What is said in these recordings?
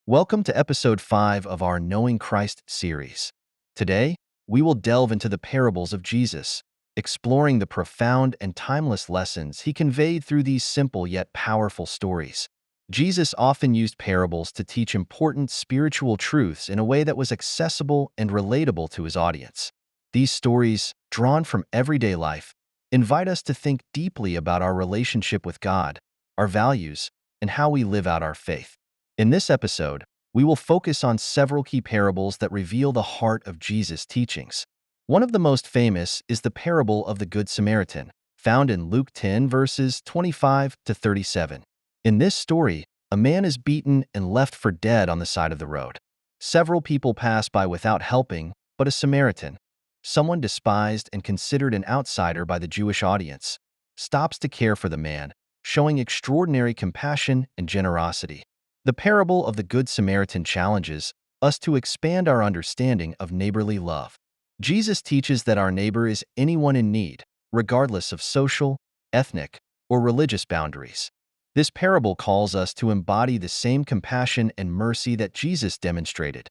Welcome to Episode 5 of our Knowing Christ series. Today, we will delve into the parables of Jesus, exploring the profound and timeless lessons he conveyed through these simple yet powerful stories. Jesus often used parables to teach important spiritual truths in a way that was accessible and relatable to his audience. These stories, drawn from everyday life, invite us to think deeply about our relationship with God, our values, and how we live out our faith. In this episode, we will focus on several key parables that reveal the heart of Jesus' teachings. One of the most famous is the parable of the Good Samaritan, found in Luke 10 verses 25 to 37. In this story, a man is beaten and left for dead on the side of the road. Several people pass by without helping, but a Samaritan, someone despised and considered an outsider by the Jewish audience, stops to care for the man, showing extraordinary compassion and generosity. The parable of the Good Samaritan challenges us to expand our understanding of neighborly love. Jesus teaches that our neighbor is anyone in need, regardless of social, ethnic, or religious boundaries. This parable calls us to embody the same compassion and mercy that Jesus demonstrated,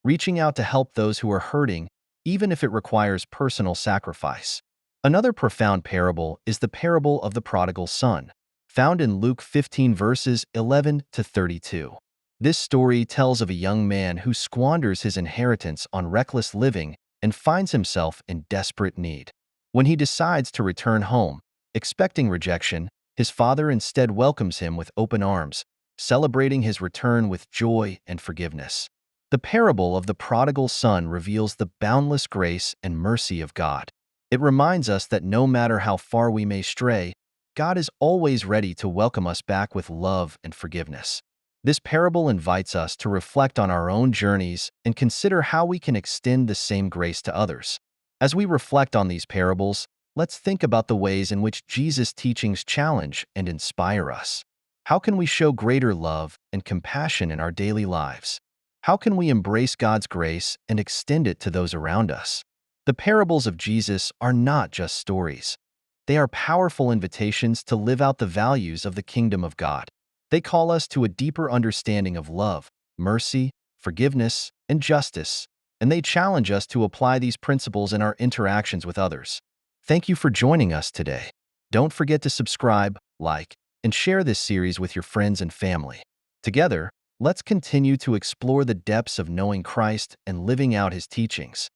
reaching out to help those who are hurting, even if it requires personal sacrifice. Another profound parable is the parable of the prodigal son, found in Luke 15 verses 11 to 32. This story tells of a young man who squanders his inheritance on reckless living and finds himself in desperate need. When he decides to return home, expecting rejection, his father instead welcomes him with open arms, celebrating his return with joy and forgiveness. The parable of the prodigal son reveals the boundless grace and mercy of God. It reminds us that no matter how far we may stray, God is always ready to welcome us back with love and forgiveness. This parable invites us to reflect on our own journeys and consider how we can extend the same grace to others. As we reflect on these parables, let's think about the ways in which Jesus' teachings challenge and inspire us. How can we show greater love and compassion in our daily lives? How can we embrace God's grace and extend it to those around us? The parables of Jesus are not just stories. They are powerful invitations to live out the values of the kingdom of God. They call us to a deeper understanding of love, mercy, forgiveness, and justice, and they challenge us to apply these principles in our interactions with others. Thank you for joining us today. Don't forget to subscribe, like, and share this series with your friends and family. Together, let's continue to explore the depths of knowing Christ and living out his teachings.